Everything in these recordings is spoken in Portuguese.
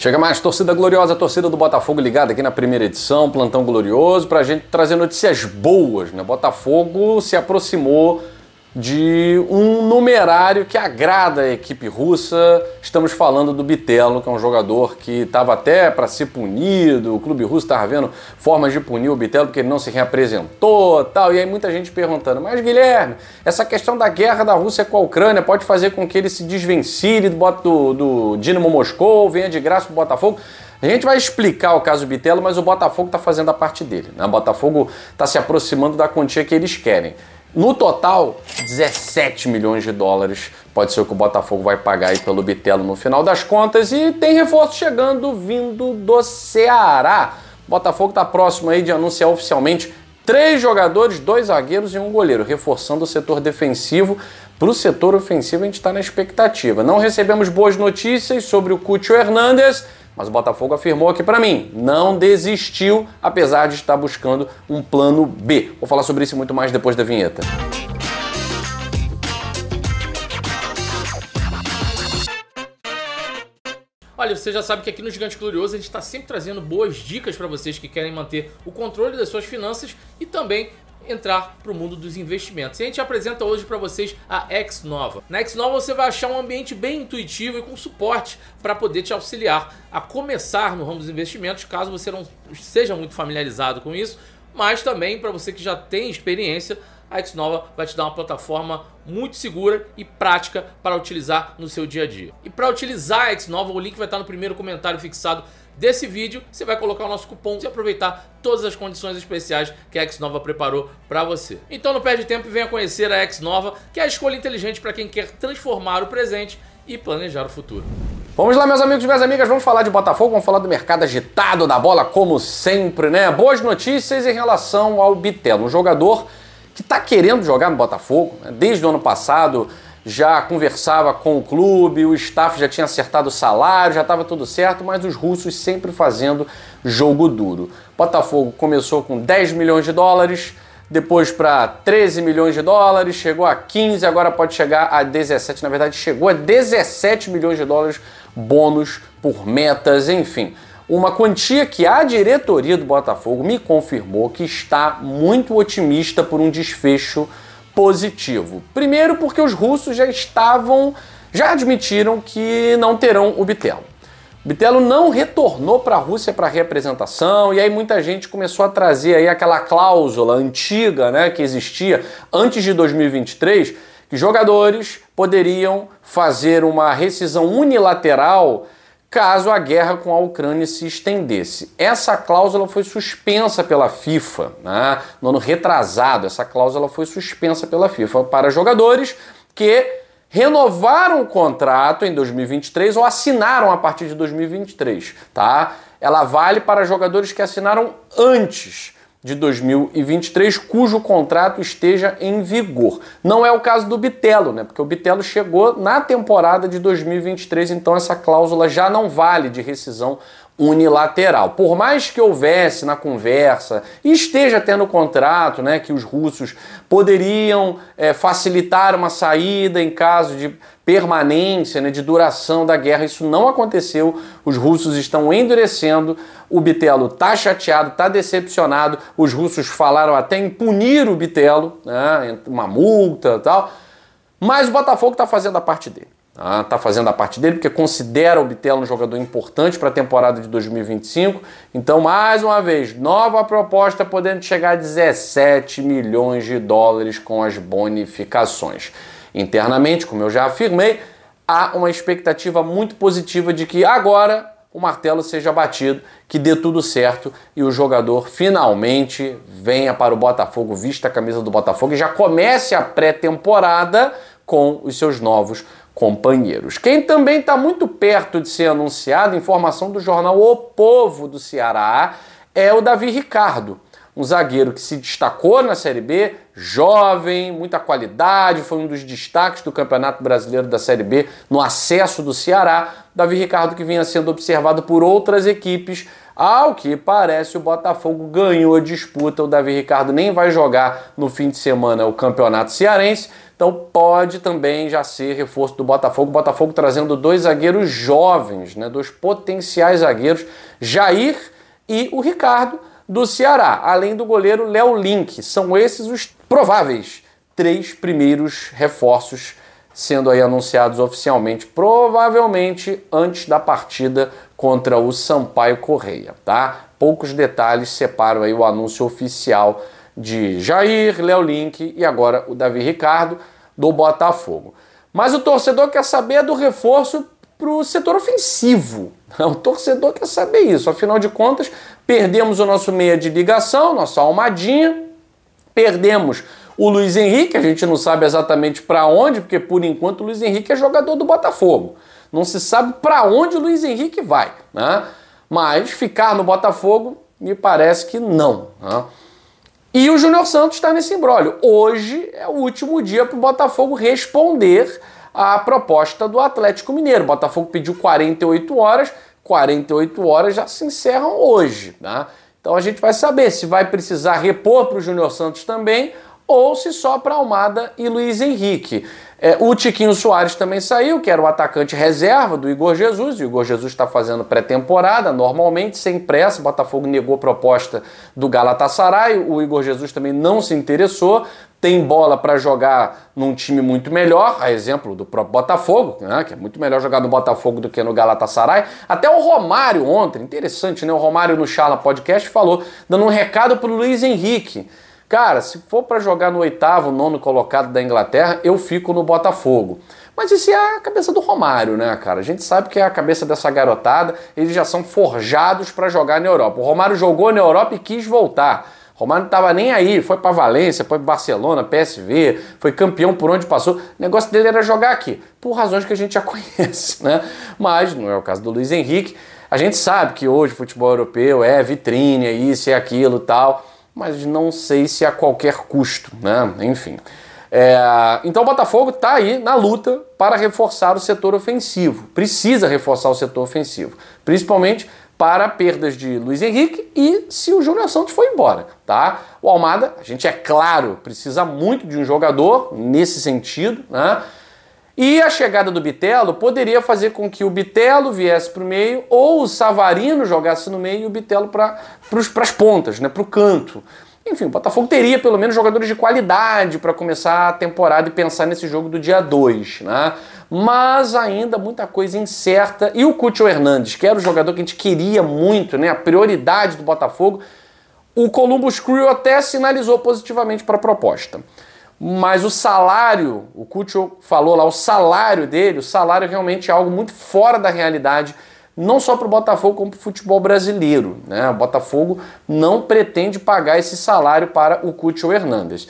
Chega mais, torcida gloriosa, torcida do Botafogo ligada aqui na primeira edição, Plantão Glorioso, pra gente trazer notícias boas, né? Botafogo se aproximou de um numerário que agrada a equipe russa. Estamos falando do Bitelo, que é um jogador que estava até para ser punido, o clube russo estava vendo formas de punir o Bitelo porque ele não se reapresentou, tal. E aí muita gente perguntando, mas Guilherme, essa questão da guerra da Rússia com a Ucrânia pode fazer com que ele se desvencilhe do Dinamo Moscou, venha de graça para o Botafogo? A gente vai explicar o caso Bitelo, mas o Botafogo está fazendo a parte dele, né? O Botafogo está se aproximando da quantia que eles querem. No total, 17 milhões de dólares pode ser o que o Botafogo vai pagar aí pelo Bitelo no final das contas. E tem reforço chegando vindo do Ceará. O Botafogo está próximo aí de anunciar oficialmente 3 jogadores, 2 zagueiros e 1 goleiro, reforçando o setor defensivo. Para o setor ofensivo a gente está na expectativa. Não recebemos boas notícias sobre o Cúcio Hernandes, mas o Botafogo afirmou aqui para mim, não desistiu, apesar de estar buscando um plano B. Vou falar sobre isso muito mais depois da vinheta. Olha, você já sabe que aqui no Gigante Glorioso a gente está sempre trazendo boas dicas para vocês que querem manter o controle das suas finanças e também entrar para o mundo dos investimentos. E a gente apresenta hoje para vocês a Exnova. Na Exnova você vai achar um ambiente bem intuitivo e com suporte para poder te auxiliar a começar no ramo dos investimentos, caso você não seja muito familiarizado com isso, mas também para você que já tem experiência, a Exnova vai te dar uma plataforma muito segura e prática para utilizar no seu dia a dia. E para utilizar a Exnova, o link vai estar no primeiro comentário fixado desse vídeo. Você vai colocar o nosso cupom e aproveitar todas as condições especiais que a Exnova preparou para você. Então não perde tempo e venha conhecer a Exnova, que é a escolha inteligente para quem quer transformar o presente e planejar o futuro. Vamos lá, meus amigos e minhas amigas, vamos falar de Botafogo, vamos falar do mercado agitado da bola, como sempre, né? Boas notícias em relação ao Bitelo, um jogador que está querendo jogar no Botafogo, né? Desde o ano passado já conversava com o clube, o staff já tinha acertado o salário, já estava tudo certo, mas os russos sempre fazendo jogo duro. Botafogo começou com 10 milhões de dólares, depois para 13 milhões de dólares, chegou a 15, agora pode chegar a 17, na verdade chegou a 17 milhões de dólares, bônus por metas, enfim. Uma quantia que a diretoria do Botafogo me confirmou que está muito otimista por um desfecho positivo. Primeiro porque os russos já admitiram que não terão o Bitelo. O Bitelo não retornou para a Rússia para representação, e aí muita gente começou a trazer aí aquela cláusula antiga, né, que existia antes de 2023, que jogadores poderiam fazer uma rescisão unilateral caso a guerra com a Ucrânia se estendesse. Essa cláusula foi suspensa pela FIFA, né? No ano retrasado, essa cláusula foi suspensa pela FIFA para jogadores que renovaram o contrato em 2023 ou assinaram a partir de 2023, tá? Ela vale para jogadores que assinaram antes de 2023, cujo contrato esteja em vigor. Não é o caso do Bitelo, né? Porque o Bitelo chegou na temporada de 2023, então essa cláusula já não vale de rescisão unilateral. Por mais que houvesse na conversa e esteja tendo contrato, né, que os russos poderiam facilitar uma saída em caso de permanência, né, de duração da guerra, isso não aconteceu. Os russos estão endurecendo, o Bitelo tá chateado, tá decepcionado, os russos falaram até em punir o Bitelo, né, uma multa e tal, mas o Botafogo tá fazendo a parte dele. Tá fazendo a parte dele porque considera o Bitelo um jogador importante para a temporada de 2025. Então, mais uma vez, nova proposta podendo chegar a 17 milhões de dólares com as bonificações. Internamente, como eu já afirmei, há uma expectativa muito positiva de que agora o martelo seja batido, que dê tudo certo e o jogador finalmente venha para o Botafogo, vista a camisa do Botafogo e já comece a pré-temporada com os seus novos companheiros. Quem também está muito perto de ser anunciado, informação do jornal O Povo do Ceará, é o Davi Ricardo. um zagueiro que se destacou na Série B, jovem, muita qualidade, foi um dos destaques do Campeonato Brasileiro da Série B no acesso do Ceará. Davi Ricardo, que vinha sendo observado por outras equipes, ao que parece o Botafogo ganhou a disputa. O Davi Ricardo nem vai jogar no fim de semana o Campeonato Cearense, então pode também já ser reforço do Botafogo. O Botafogo trazendo dois zagueiros jovens, né, dois potenciais zagueiros, Jair e o Ricardo, do Ceará, além do goleiro Léo Link. São esses os prováveis 3 primeiros reforços sendo aí anunciados oficialmente, provavelmente antes da partida contra o Sampaio Correia, tá? Poucos detalhes separam aí o anúncio oficial de Jair, Léo Link e agora o Davi Ricardo do Botafogo. Mas o torcedor quer saber do reforço para o setor ofensivo. O torcedor quer saber isso. Afinal de contas, perdemos o nosso meia de ligação, nossa Almadinha, perdemos o Luiz Henrique, a gente não sabe exatamente para onde, porque por enquanto o Luiz Henrique é jogador do Botafogo. Não se sabe para onde o Luiz Henrique vai, né? Mas ficar no Botafogo me parece que não, né? E o Júnior Santos está nesse imbróglio. Hoje é o último dia para o Botafogo responder à proposta do Atlético Mineiro. O Botafogo pediu 48 horas já se encerram hoje, né? Então a gente vai saber se vai precisar repor para o Júnior Santos também ou se só para Almada e Luiz Henrique. O Tiquinho Soares também saiu, que era o atacante reserva do Igor Jesus. O Igor Jesus está fazendo pré-temporada, normalmente, sem pressa. O Botafogo negou a proposta do Galatasaray. O Igor Jesus também não se interessou. Tem bola para jogar num time muito melhor, a exemplo do próprio Botafogo, né, que é muito melhor jogar no Botafogo do que no Galatasaray. Até o Romário ontem, interessante, né? O Romário no Charla Podcast falou, dando um recado para o Luiz Henrique. Cara, se for para jogar no 8º, 9º colocado da Inglaterra, eu fico no Botafogo. Mas isso é a cabeça do Romário, né, cara? A gente sabe que é a cabeça dessa garotada, eles já são forjados para jogar na Europa. O Romário jogou na Europa e quis voltar. O Romário não estava nem aí, foi para Valência, foi para Barcelona, PSV, foi campeão por onde passou. O negócio dele era jogar aqui, por razões que a gente já conhece, né? Mas não é o caso do Luiz Henrique. A gente sabe que hoje o futebol europeu é vitrine, é isso, é aquilo e tal, mas não sei se a qualquer custo, né? Enfim. Então o Botafogo está aí na luta para reforçar o setor ofensivo. Precisa reforçar o setor ofensivo, principalmente para perdas de Luiz Henrique e se o Júnior Santos for embora, tá? O Almada, a gente, é claro, precisa muito de um jogador nesse sentido, né? E a chegada do Bitelo poderia fazer com que o Bitelo viesse para o meio ou o Savarino jogasse no meio e o Bitelo para as pontas, né, para o canto. Enfim, o Botafogo teria pelo menos jogadores de qualidade para começar a temporada e pensar nesse jogo do dia 2, né? Mas ainda muita coisa incerta. E o Cúcio Hernandes, que era o jogador que a gente queria muito, né, a prioridade do Botafogo, o Columbus Crew até sinalizou positivamente para a proposta. Mas o salário, o Cúcio falou lá, o salário dele, o salário realmente é algo muito fora da realidade, não só para o Botafogo, como para o futebol brasileiro, né? O Botafogo não pretende pagar esse salário para o Cúcio Hernandes.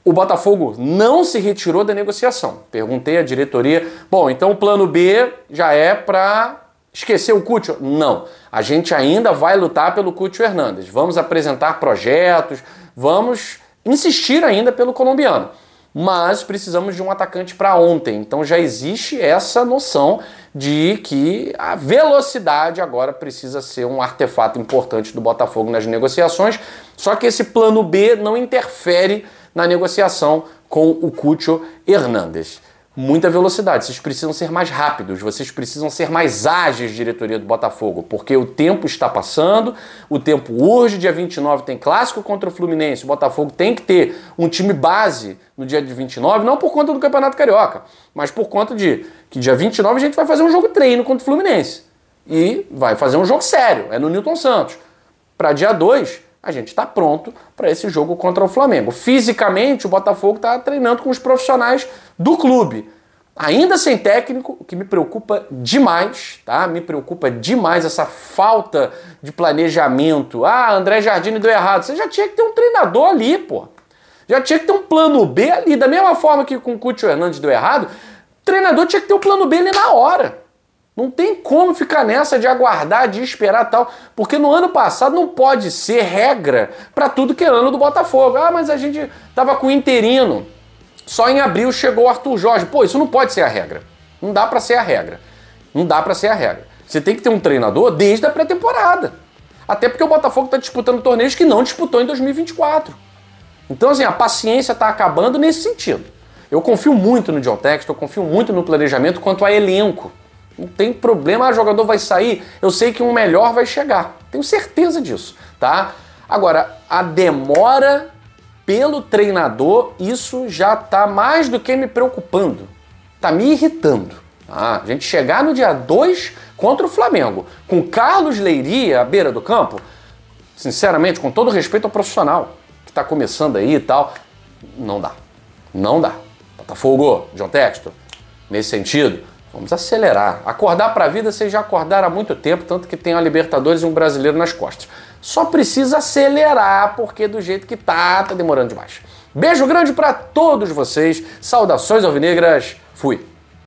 O Botafogo não se retirou da negociação. Perguntei à diretoria, bom, então o plano B já é para esquecer o Cúcio? Não, a gente ainda vai lutar pelo Cúcio Hernandes, vamos apresentar projetos, vamos insistir ainda pelo colombiano, mas precisamos de um atacante para ontem. Então já existe essa noção de que a velocidade agora precisa ser um artefato importante do Botafogo nas negociações, só que esse plano B não interfere na negociação com o Cúcio Hernandes. Muita velocidade, vocês precisam ser mais rápidos, vocês precisam ser mais ágeis, diretoria do Botafogo, porque o tempo está passando, o tempo urge, dia 29 tem clássico contra o Fluminense, o Botafogo tem que ter um time base no dia de 29, não por conta do Campeonato Carioca, mas por conta de que dia 29 a gente vai fazer um jogo treino contra o Fluminense, e vai fazer um jogo sério, é no Newton Santos. Para dia 2, a gente está pronto para esse jogo contra o Flamengo. Fisicamente, o Botafogo está treinando com os profissionais do clube. Ainda sem técnico, o que me preocupa demais, tá? Me preocupa demais essa falta de planejamento. Ah, André Jardine deu errado. Você já tinha que ter um treinador ali, pô. Já tinha que ter um plano B ali. Da mesma forma que com o Cúcio Hernandes deu errado, o treinador tinha que ter um plano B ali na hora. Não tem como ficar nessa de aguardar, de esperar tal, porque no ano passado não pode ser regra para tudo que é ano do Botafogo. Ah, mas a gente tava com o interino. Só em abril chegou o Arthur Jorge. Pô, isso não pode ser a regra. Não dá para ser a regra. Não dá para ser a regra. Você tem que ter um treinador desde a pré-temporada. Até porque o Botafogo está disputando torneios que não disputou em 2024. Então, assim, a paciência está acabando nesse sentido. Eu confio muito no John Textor, eu confio muito no planejamento quanto a elenco. Não tem problema, o jogador vai sair, eu sei que um melhor vai chegar. Tenho certeza disso, tá? Agora, a demora pelo treinador, isso já tá mais do que me preocupando. Tá me irritando. A gente chegar no dia 2 contra o Flamengo, com Carlos Leiria à beira do campo, sinceramente, com todo respeito ao profissional que tá começando aí e tal, não dá. Não dá. Botafogo, John Textor, nesse sentido, vamos acelerar. Acordar para a vida, vocês já acordaram há muito tempo, tanto que tem uma Libertadores e um brasileiro nas costas. Só precisa acelerar, porque do jeito que tá demorando demais. Beijo grande para todos vocês, saudações alvinegras, fui!